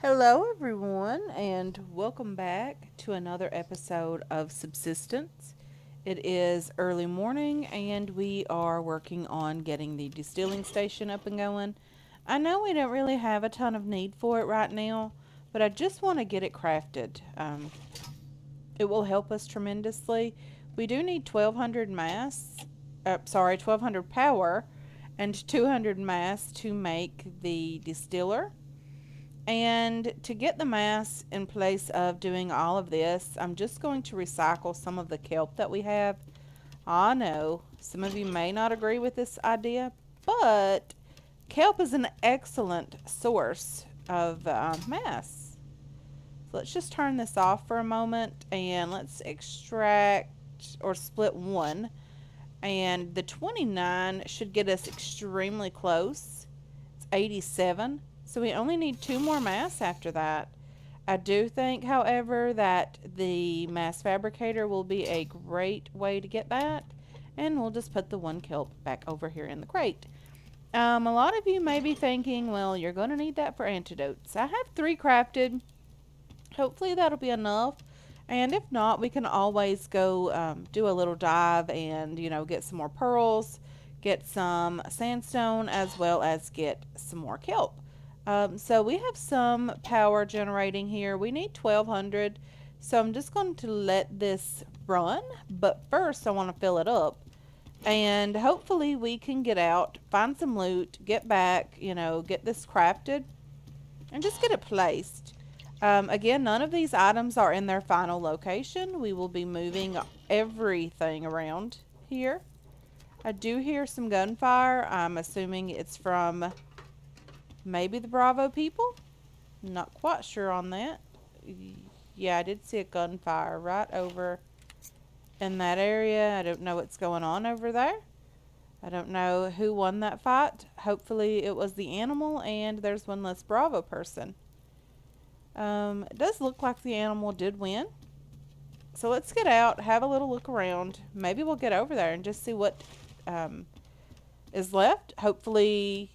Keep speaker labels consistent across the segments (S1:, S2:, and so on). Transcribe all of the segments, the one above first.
S1: Hello, everyone, and welcome back to another episode of Subsistence. It is early morning, and we are working on getting the distilling station up and going. I know we don't really have a ton of need for it right now, but I just want to get it crafted. It will help us tremendously. We do need 1200 mass, 1200 power, and 200 mass to make the distiller. And to get the mass in place of doing all of this, I'm just going to recycle some of the kelp that we have. I know some of you may not agree with this idea, but kelp is an excellent source of mass. So let's just turn this off for a moment and let's extract or split one. And the 29 should get us extremely close. It's 87. So we only need two more mass after that. I do think, however, that the mass fabricator will be a great way to get that. And we'll just put the one kelp back over here in the crate. A lot of you may be thinking, well, you're going to need that for antidotes. I have three crafted. Hopefully that'll be enough. And if not, we can always go do a little dive and, get some more pearls, get some sandstone, as well as get some more kelp. So we have some power generating here. We need 1200. So I'm just going to let this run. But first, I want to fill it up. And hopefully we can get out, find some loot, get back, get this crafted, and just get it placed. Again, none of these items are in their final location. We will be moving everything around here. I do hear some gunfire. I'm assuming it's from maybe the Bravo people. Not quite sure on that. Yeah, I did see a gunfire right over in that area. I don't know what's going on over there. I don't know who won that fight. Hopefully it was the animal and there's one less Bravo person. It does look like the animal did win. So let's get out, have a little look around. Maybe we'll get over there and just see what is left. Hopefully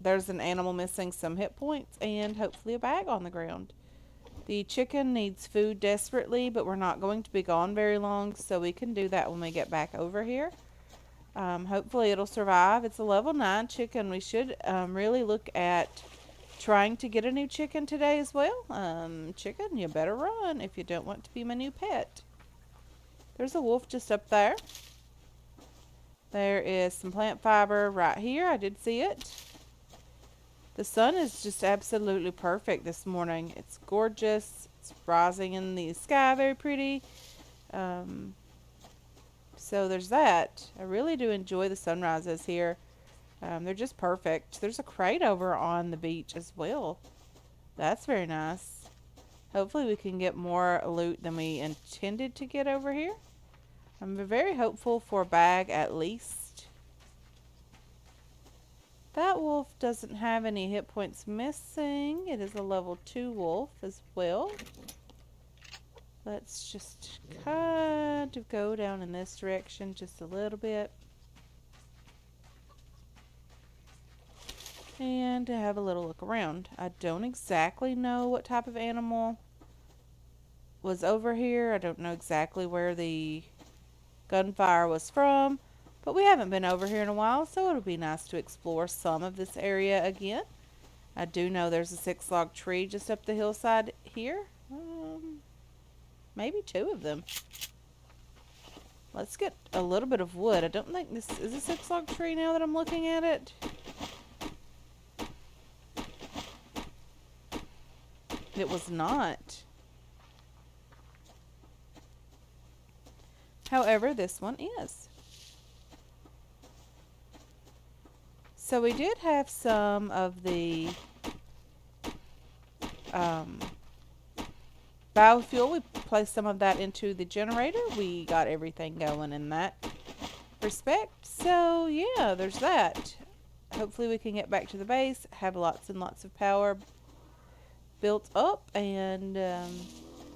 S1: there's an animal missing some hit points and hopefully a bag on the ground. The chicken needs food desperately, but we're not going to be gone very long, so we can do that when we get back over here. Hopefully it'll survive. It's a level 9 chicken. We should really look at trying to get a new chicken today as well. Chicken, you better run if you don't want to be my new pet. There's a wolf just up there. There is some plant fiber right here. I did see it. The sun is just absolutely perfect this morning. It's gorgeous. It's rising in the sky, very pretty. So there's that. I really do enjoy the sunrises here. They're just perfect. There's a crate over on the beach as well. That's very nice. Hopefully we can get more loot than we intended to get over here. I'm very hopeful for a bag at least. That wolf doesn't have any hit points missing. It is a level 2 wolf as well. Let's just kind of go down in this direction just a little bit. And to have a little look around. I don't exactly know what type of animal was over here. I don't know exactly where the gunfire was from, but we haven't been over here in a while, so it'll be nice to explore some of this area again. I do know there's a 6-log tree just up the hillside here. Maybe 2 of them. Let's get a little bit of wood. I don't think this is a 6-log tree now that I'm looking at it. It was not. However, this one is. So we did have some of the biofuel. We placed some of that into the generator. We got everything going in that respect. So yeah, there's that. Hopefully we can get back to the base, have lots and lots of power built up, and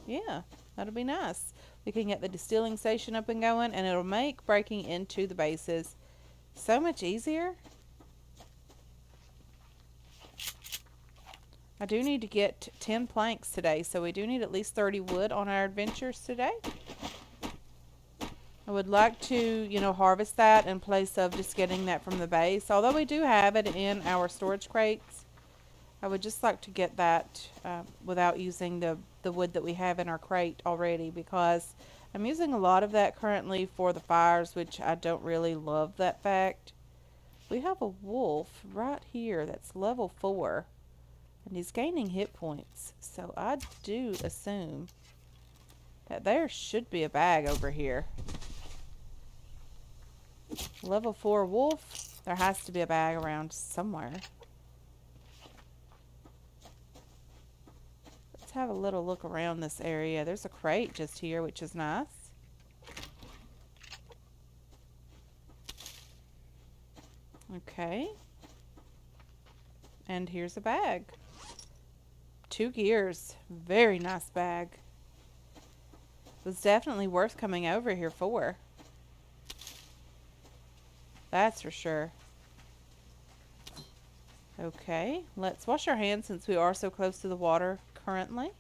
S1: yeah, that'll be nice. We can get the distilling station up and going, and it'll make breaking into the bases so much easier. I do need to get 10 planks today, so we do need at least 30 wood on our adventures today. I would like to, harvest that in place of just getting that from the base. Although we do have it in our storage crates, I would just like to get that without using the wood that we have in our crate already, because I'm using a lot of that currently for the fires, which I don't really love that fact. We have a wolf right here that's level 4, and he's gaining hit points. So I do assume that there should be a bag over here. Level 4 wolf. There has to be a bag around somewhere. Let's have a little look around this area. There's a crate just here, which is nice. Okay. And here's a bag. 2 gears. Very nice bag. It was definitely worth coming over here for. That's for sure. Okay, let's wash our hands since we are so close to the water currently.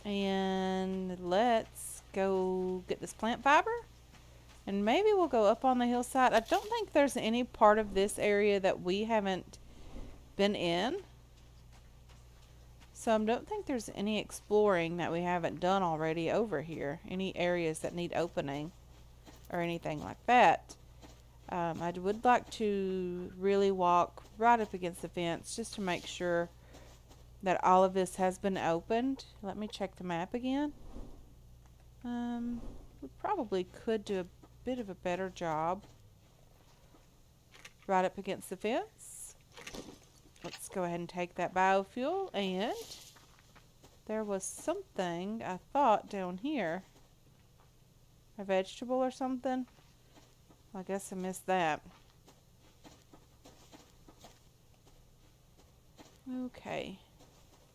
S1: And let's go get this plant fiber. And maybe we'll go up on the hillside. I don't think there's any part of this area that we haven't been in. So I don't think there's any exploring that we haven't done already over here. Any areas that need opening or anything like that. I would like to really walk right up against the fence just to make sure that all of this has been opened. Let me check the map again. We probably could do a bit of a better job right up against the fence. Let's go ahead and take that biofuel, and there was something I thought down here. A vegetable or something? I guess I missed that. Okay.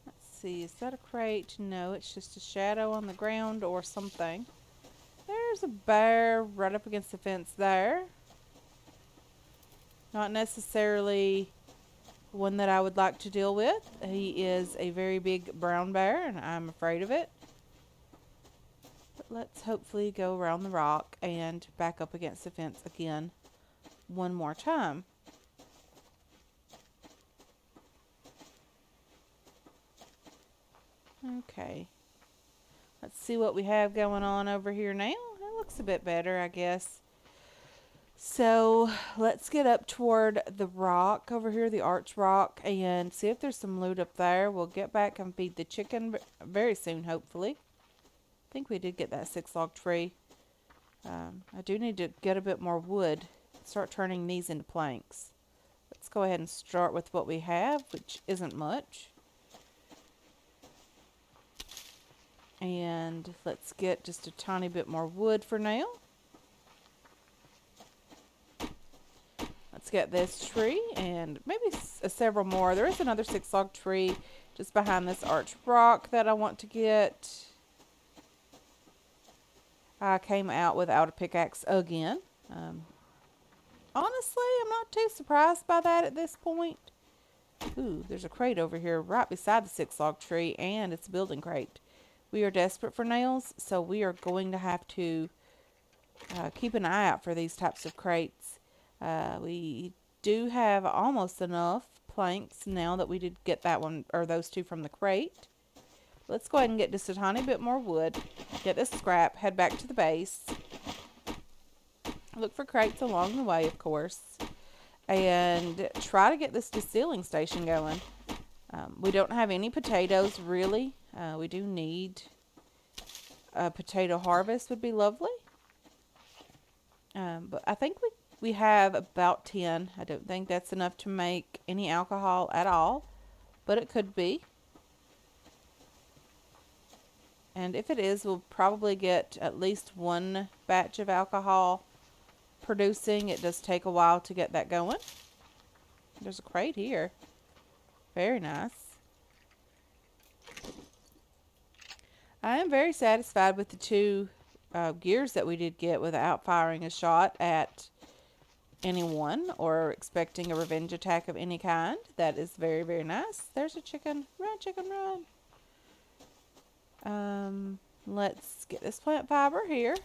S1: Let's see. Is that a crate? No, it's just a shadow on the ground or something. There's a bear right up against the fence there. Not necessarily one that I would like to deal with. He is a very big brown bear, and I'm afraid of it. But let's hopefully go around the rock and back up against the fence again one more time. Okay. Let's see what we have going on over here now. It looks a bit better, I guess. So let's get up toward the rock over here, the arch rock, and see if there's some loot up there. We'll get back and feed the chicken very soon, hopefully. I think we did get that 6-log tree. I do need to get a bit more wood, start turning these into planks. Let's go ahead and start with what we have, which isn't much. And let's get just a tiny bit more wood for now. Let's get this tree and maybe several more. There is another 6-log tree just behind this arch rock that I want to get. I came out without a pickaxe again. Honestly, I'm not too surprised by that at this point. Ooh, there's a crate over here right beside the 6-log tree, and it's a building crate. We are desperate for nails, so we are going to have to keep an eye out for these types of crates. We do have almost enough planks now that we did get that one, or those 2 from the crate. Let's go ahead and get just a tiny bit more wood, get this scrap, head back to the base. Look for crates along the way, of course, and try to get this distilling station going. We don't have any potatoes, really. We do need a potato harvest would be lovely. But I think we have about 10. I don't think that's enough to make any alcohol at all, but it could be. And if it is, we'll probably get at least 1 batch of alcohol producing. It does take a while to get that going. There's a crate here. Very nice. I am very satisfied with the 2 gears that we did get without firing a shot at anyone or expecting a revenge attack of any kind. That is very, very nice. There's a chicken. Run, chicken, run. Let's get this plant fiber here.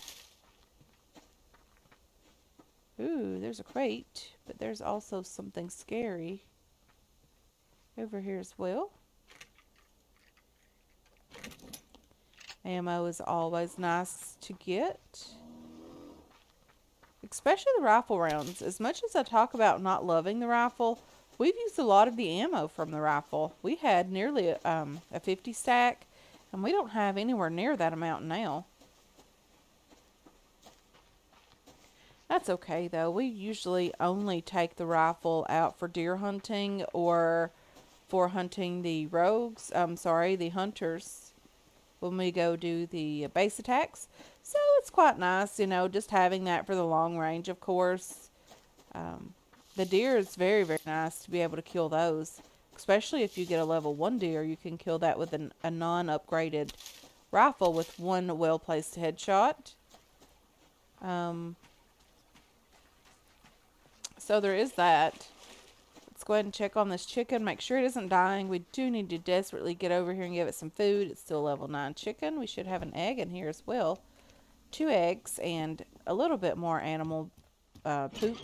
S1: Ooh, there's a crate, but there's also something scary over here as well. Ammo is always nice to get, especially the rifle rounds. As much as I talk about not loving the rifle, we've used a lot of the ammo from the rifle. We had nearly a 50 stack, and we don't have anywhere near that amount now. That's okay though. We usually only take the rifle out for deer hunting or for hunting the rogues. The hunters when we go do the base attacks. So it's quite nice, you know, just having that for the long range, of course. The deer is very, very nice to be able to kill those. Especially if you get a level 1 deer, you can kill that with a non-upgraded rifle with one well-placed headshot. So there is that. Let's go ahead and check on this chicken. Make sure it isn't dying. We do need to desperately get over here and give it some food. It's still level 9 chicken. We should have an egg in here as well. 2 eggs and a little bit more animal poop.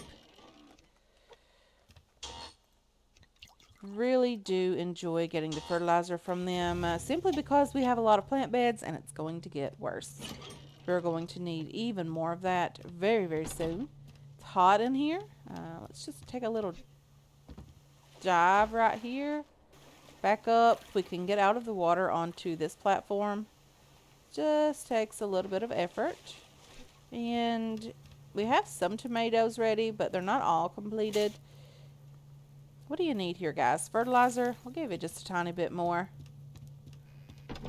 S1: Really do enjoy getting the fertilizer from them. Simply because we have a lot of plant beds and it's going to get worse. We're going to need even more of that very, very soon. It's hot in here. Let's just take a little dive right here. Back up. We can get out of the water onto this platform. Just takes a little bit of effort. And we have some tomatoes ready, but they're not all completed. What do you need here, guys? Fertilizer? I'll give you just a tiny bit more.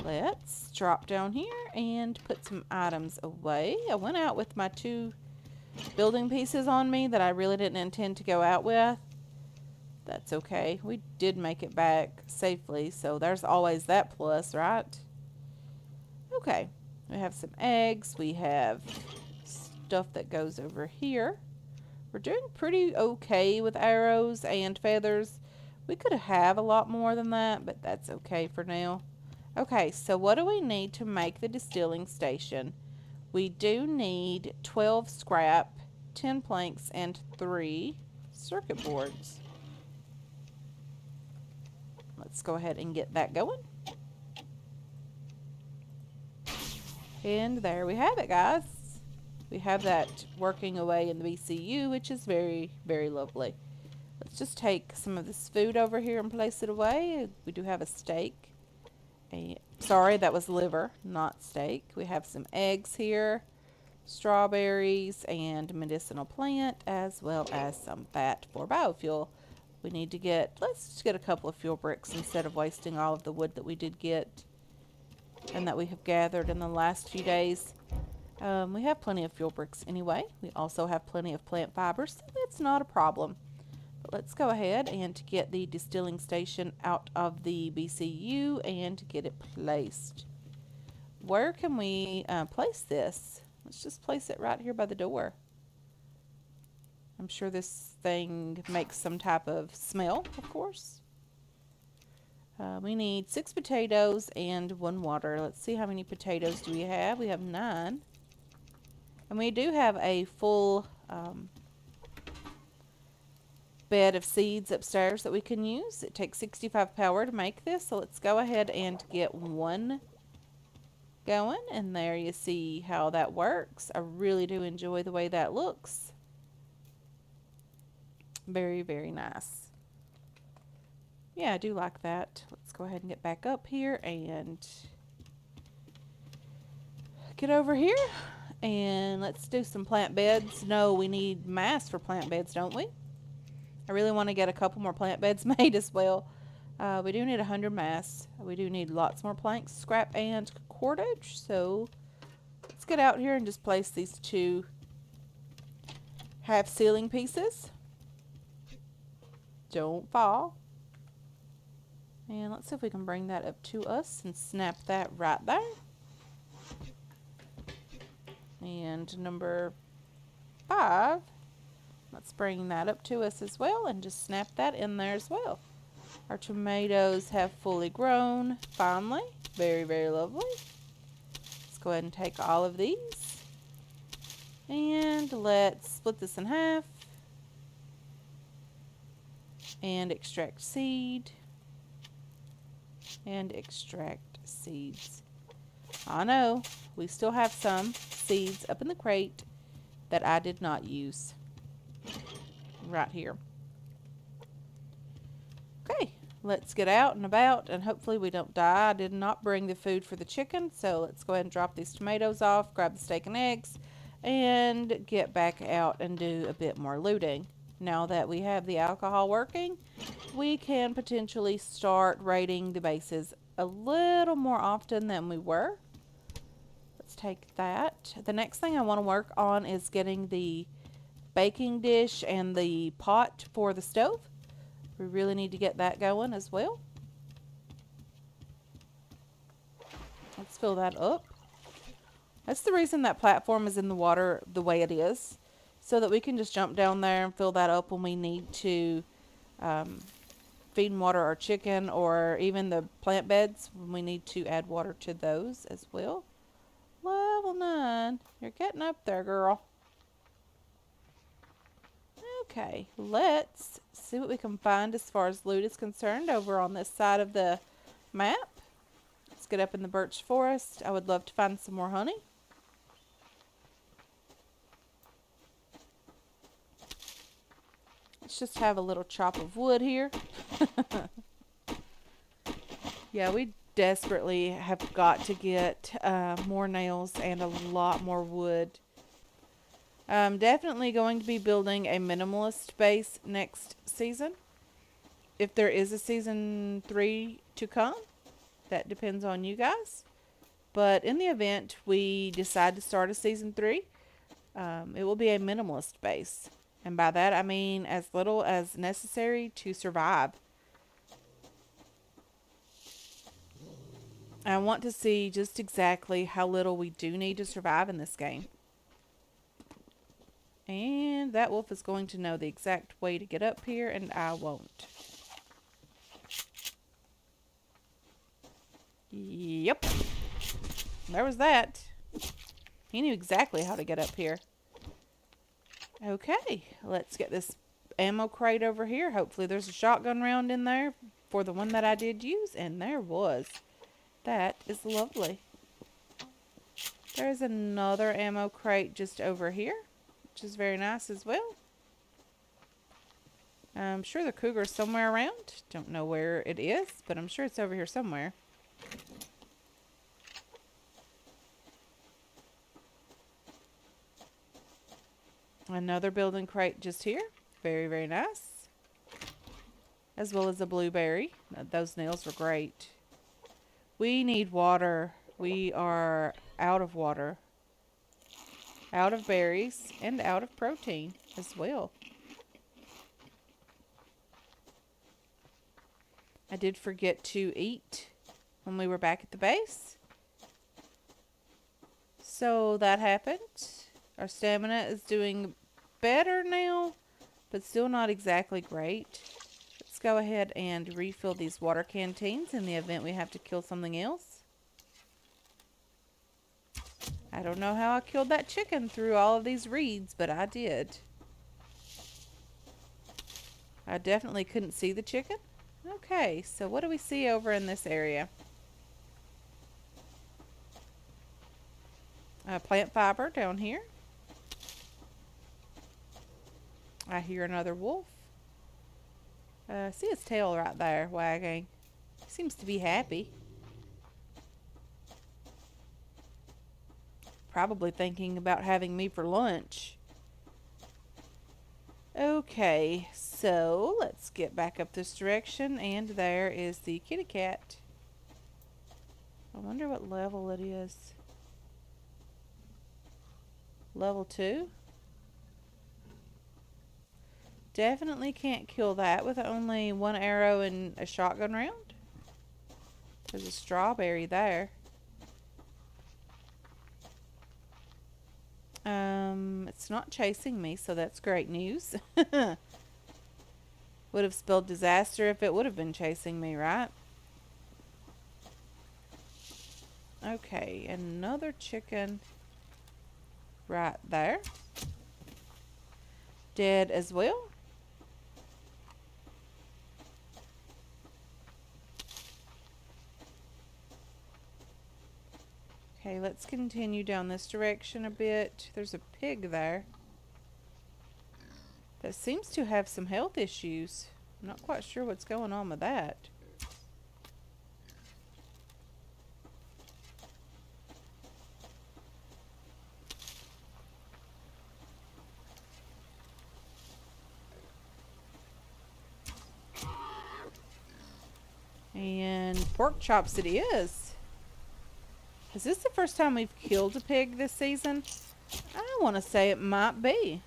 S1: Let's drop down here and put some items away. I went out with my 2 building pieces on me that I really didn't intend to go out with. That's okay. We did make it back safely, so there's always that plus, right? Okay. We have some eggs. We have stuff that goes over here. We're doing pretty okay with arrows and feathers. We could have a lot more than that, but that's okay for now. Okay, so what do we need to make the distilling station? We do need 12 scrap, 10 planks, and 3 circuit boards. Let's go ahead and get that going. And there we have it, guys. We have that working away in the BCU, which is very, very lovely. Let's just take some of this food over here and place it away. We do have a steak. Sorry, that was liver, not steak. We have some eggs here, strawberries, and medicinal plant, as well as some fat for biofuel. We need to let's just get a couple of fuel bricks instead of wasting all of the wood that we did get and that we have gathered in the last few days. We have plenty of fuel bricks anyway. We also have plenty of plant fibers, so that's not a problem. But let's go ahead and get the distilling station out of the BCU and get it placed. Where can we place this? Let's just place it right here by the door. I'm sure this thing makes some type of smell, of course. We need 6 potatoes and 1 water. Let's see, how many potatoes do we have? We have 9. And we do have a full bed of seeds upstairs that we can use. It takes 65 power to make this, so let's go ahead and get 1 going. And there you see how that works. I really do enjoy the way that looks. Very, very nice. Yeah, I do like that. Let's go ahead and get back up here and get over here. And let's do some plant beds. No, we need mass for plant beds, don't we? I really want to get a couple more plant beds made as well. We do need 100 mass. We do need lots more planks, scrap, and cordage. So let's get out here and just place these 2 half ceiling pieces. Don't fall. And let's see if we can bring that up to us and snap that right there. And number 5. Let's bring that up to us as well and just snap that in there as well. Our tomatoes have fully grown, finally. Very, very lovely. Let's go ahead and take all of these. And let's split this in half. And extract seed. And extract seeds. I know, we still have some seeds up in the crate that I did not use. Right here. Okay, let's get out and about and hopefully we don't die. I did not bring the food for the chicken, so let's go ahead and drop these tomatoes off, grab the steak and eggs, and get back out and do a bit more looting. Now that we have the alcohol working, we can potentially start raiding the bases a little more often than we were. Let's take that. The next thing I want to work on is getting the baking dish and the pot for the stove. We really need to get that going as well. Let's fill that up. That's the reason that platform is in the water the way it is, so that we can just jump down there and fill that up when we need to feed and water our chicken, or even the plant beds when we need to add water to those as well. Level 9. You're getting up there, girl. Okay, let's see what we can find as far as loot is concerned over on this side of the map. Let's get up in the birch forest. I would love to find some more honey. Let's just have a little chop of wood here. Yeah, we desperately have got to get more nails and a lot more wood. I'm definitely going to be building a minimalist base next season. If there is a season 3 to come, that depends on you guys. But in the event we decide to start a season 3, it will be a minimalist base. And by that I mean as little as necessary to survive. I want to see just exactly how little we do need to survive in this game. And that wolf is going to know the exact way to get up here, and I won't. Yep. There was that. He knew exactly how to get up here. Okay, let's get this ammo crate over here. Hopefully there's a shotgun round in there for the one that I did use, and there was. That is lovely. There's another ammo crate just over here, which is very nice as well. I'm sure the cougar's somewhere around. Don't know where it is, but I'm sure it's over here somewhere. Another building crate just here. Very, very nice. As well as a blueberry. Those nails were great. We need water. We are out of water. Out of berries and out of protein as well. I did forget to eat when we were back at the base. So that happened. Our stamina is doing better now, but still not exactly great. Let's go ahead and refill these water canteens in the event we have to kill something else. I don't know how I killed that chicken through all of these reeds, but I did. I definitely couldn't see the chicken. Okay, so what do we see over in this area? Plant fiber down here. I hear another wolf. See his tail right there wagging. He seems to be happy. Probably thinking about having me for lunch. Okay, so let's get back up this direction, and there is the kitty cat. I wonder what level it is. Level 2. Definitely can't kill that with only one arrow and a shotgun round. There's a strawberry there. It's not chasing me, so that's great news. Would have spelled disaster if it would have been chasing me, right? Okay, another chicken right there. Dead as well. Okay, let's continue down this direction a bit. There's a pig there that seems to have some health issues. I'm not quite sure what's going on with that. And pork chops it is. Is this the first time we've killed a pig this season? I want to say it might be.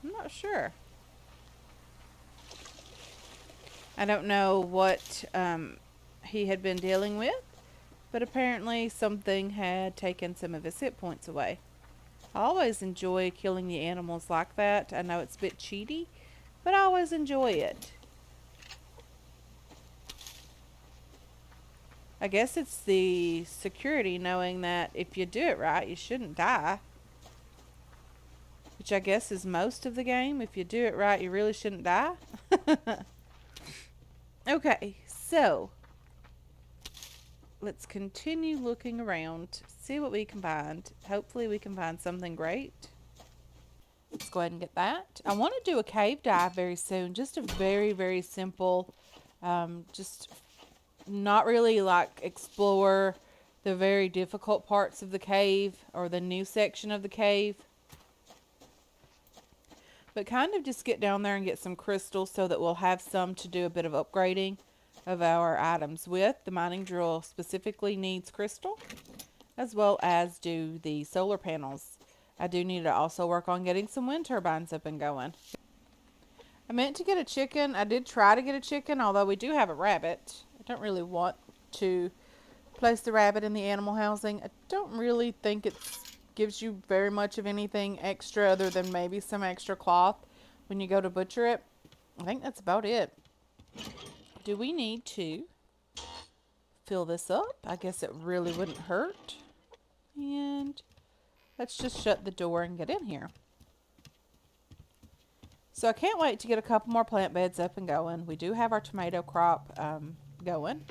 S1: I'm not sure. I don't know what he had been dealing with, but apparently something had taken some of his hit points away. I always enjoy killing the animals like that. I know it's a bit cheaty, but I always enjoy it. I guess it's the security knowing that if you do it right, you shouldn't die. Which I guess is most of the game. If you do it right, you really shouldn't die. Okay, so let's continue looking around, see what we can find. Hopefully we can find something great. Let's go ahead and get that. I want to do a cave dive very soon. Just a very, very simple, just not really like explore the very difficult parts of the cave or the new section of the cave. But kind of just get down there and get some crystals so that we'll have some to do a bit of upgrading of our items with. The mining drill specifically needs crystal, as well as do the solar panels. I do need to also work on getting some wind turbines up and going. I meant to get a chicken. I did try to get a chicken, although we do have a rabbit. I don't really want to place the rabbit in the animal housing. I don't really think it gives you very much of anything extra other than maybe some extra cloth when you go to butcher it. I think that's about it. Do we need to fill this up? I guess it really wouldn't hurt. And let's just shut the door and get in here. So I can't wait to get a couple more plant beds up and going. We do have our tomato crop going,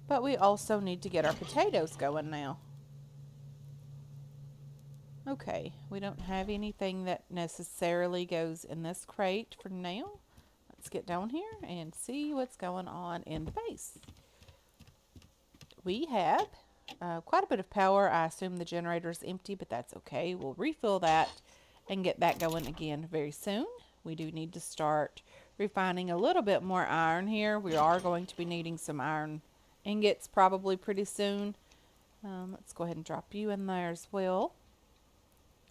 S1: but we also need to get our potatoes going now. Okay, we don't have anything that necessarily goes in this crate for now. Let's get down here and see what's going on in the base. We have quite a bit of power. I assume the generator is empty, but that's okay. We'll refill that and get that going again very soon. We do need to start refining a little bit more iron here. We are going to be needing some iron ingots probably pretty soon. Let's go ahead and drop you in there as well.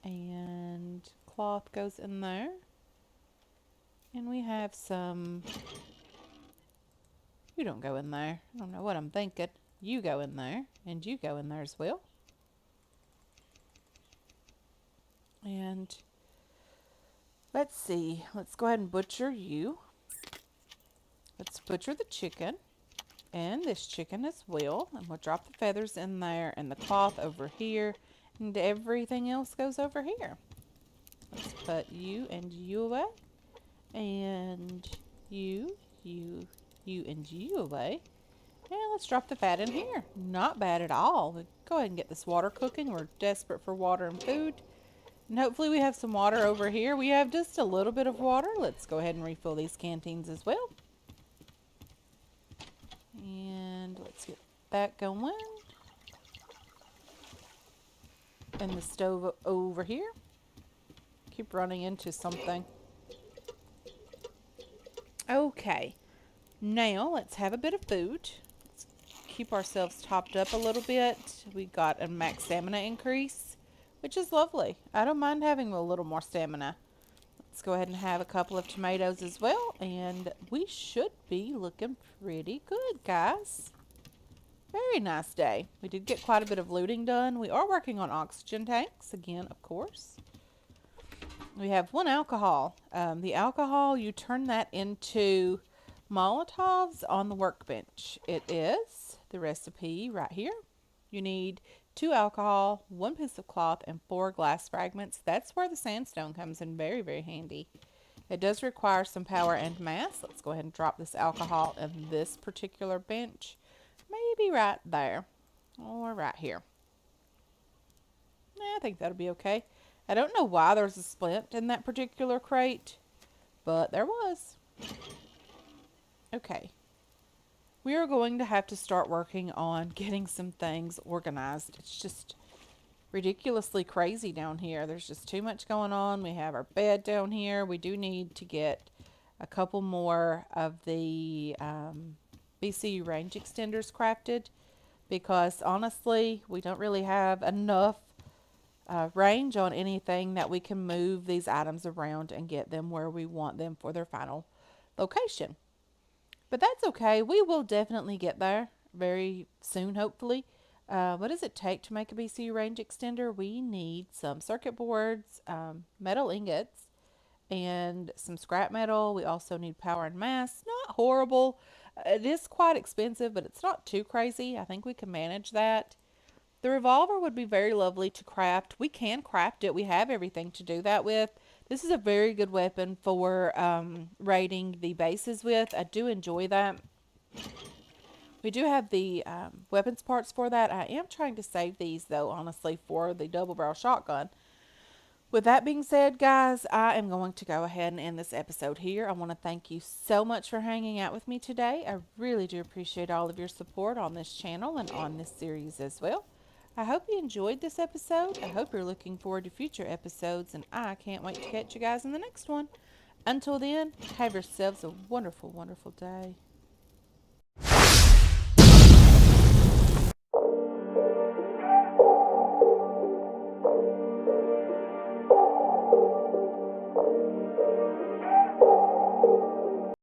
S1: And cloth goes in there. And we have some... You don't go in there. I don't know what I'm thinking. You go in there. And you go in there as well. And let's see. Let's go ahead and butcher you. Let's butcher the chicken. And this chicken as well. And we'll drop the feathers in there and the cloth over here. And everything else goes over here. Let's put you and you away. And you and you away. And let's drop the fat in here. Not bad at all. We'll go ahead and get this water cooking. We're desperate for water and food. And hopefully we have some water over here. We have just a little bit of water. Let's go ahead and refill these canteens as well. And let's get that going. And the stove over here. Keep running into something. Okay. Now let's have a bit of food. Let's keep ourselves topped up a little bit. We got a max stamina increase, which is lovely. I don't mind having a little more stamina. Let's go ahead and have a couple of tomatoes as well. And we should be looking pretty good, guys. Very nice day. We did get quite a bit of looting done. We are working on oxygen tanks again, of course. We have one alcohol. The alcohol, you turn that into Molotovs on the workbench. It is the recipe right here. You need 2 alcohol, 1 piece of cloth, and 4 glass fragments. That's where the sandstone comes in very, very handy. It does require some power and mass. Let's go ahead and drop this alcohol in this particular bench. Maybe right there or right here. I think that'll be okay. I don't know why there's a splint in that particular crate, but there was. Okay. We are going to have to start working on getting some things organized. It's just ridiculously crazy down here. There's just too much going on. We have our bed down here. We do need to get a couple more of the BCU range extenders crafted because honestly, we don't really have enough range on anything that we can move these items around and get them where we want them for their final location. But that's okay. We will definitely get there very soon, hopefully. What does it take to make a BCU range extender? We need some circuit boards, metal ingots, and some scrap metal. We also need power and mass. Not horrible. It is quite expensive, but it's not too crazy. I think we can manage that. The revolver would be very lovely to craft. We can craft it. We have everything to do that with. This is a very good weapon for raiding the bases with. I do enjoy that. We do have the weapons parts for that. I am trying to save these, though, honestly, for the double barrel shotgun. With that being said, guys, I am going to go ahead and end this episode here. I want to thank you so much for hanging out with me today. I really do appreciate all of your support on this channel and on this series as well. I hope you enjoyed this episode. I hope you're looking forward to future episodes, and I can't wait to catch you guys in the next one. Until then, have yourselves a wonderful, wonderful day.